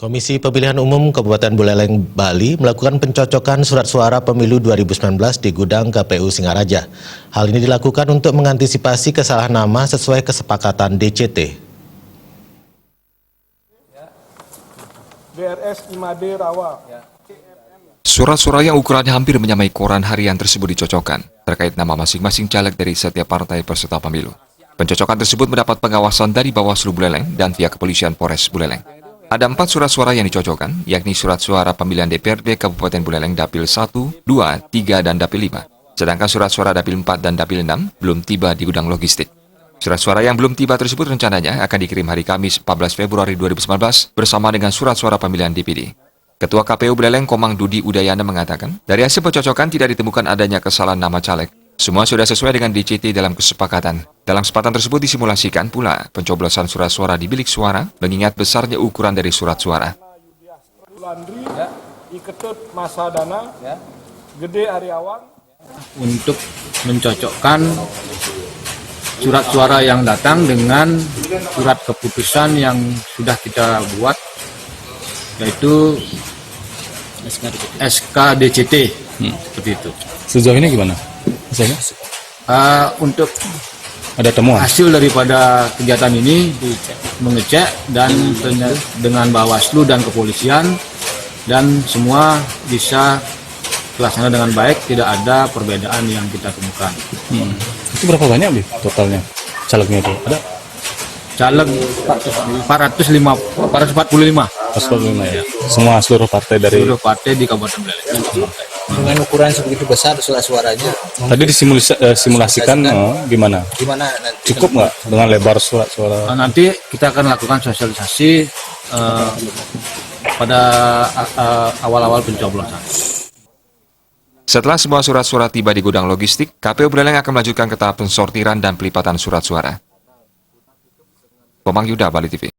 Komisi Pemilihan Umum Kabupaten Buleleng, Bali melakukan pencocokan surat suara pemilu 2019 di gudang KPU Singaraja. Hal ini dilakukan untuk mengantisipasi kesalahan nama sesuai kesepakatan DCT. BRS 5D Rawa. Surat suara yang ukurannya hampir menyamai koran harian tersebut dicocokkan terkait nama masing-masing caleg dari setiap partai peserta pemilu. Pencocokan tersebut mendapat pengawasan dari Bawaslu Buleleng dan pihak kepolisian Polres Buleleng. Ada 4 surat suara yang dicocokkan, yakni surat suara pemilihan DPRD Kabupaten Buleleng Dapil 1, 2, 3, dan Dapil 5. Sedangkan surat suara Dapil 4 dan Dapil 6 belum tiba di gudang logistik. Surat suara yang belum tiba tersebut rencananya akan dikirim hari Kamis 14 Februari 2019 bersama dengan surat suara pemilihan DPD. Ketua KPU Buleleng Komang Dudi Udayana mengatakan, dari hasil pencocokan tidak ditemukan adanya kesalahan nama caleg. Semua sudah sesuai dengan DCT dalam kesepakatan. Dalam kesempatan tersebut disimulasikan pula pencoblosan surat suara di bilik suara mengingat besarnya ukuran dari surat suara. Landri, Iketut Masadana, Gede Ariawan. Untuk mencocokkan surat suara yang datang dengan surat keputusan yang sudah kita buat, yaitu SK DCT, seperti itu. Sejauh ini gimana? Misalnya? Untuk Ada temuan? hasil daripada kegiatan ini mengecek dan dengan Bawaslu dan kepolisian, dan semua bisa terlaksana dengan baik, tidak ada perbedaan yang kita temukan. Itu berapa banyak, Bi, totalnya calegnya itu? Ada? Caleg 445. 45 ya? Semua seluruh partai dari... Seluruh partai di Kabupaten Buleleng. Dengan ukuran sebegitu besar surat suaranya, Tadi disimulasikan gimana? gimana nanti? Cukup nggak dengan lebar surat suara? Nanti kita akan lakukan sosialisasi pada awal-awal pencoblosan. Setelah semua surat suara tiba di gudang logistik, KPU Buleleng akan melanjutkan ke tahap pensortiran dan pelipatan surat suara. Komang Yuda, Bali TV.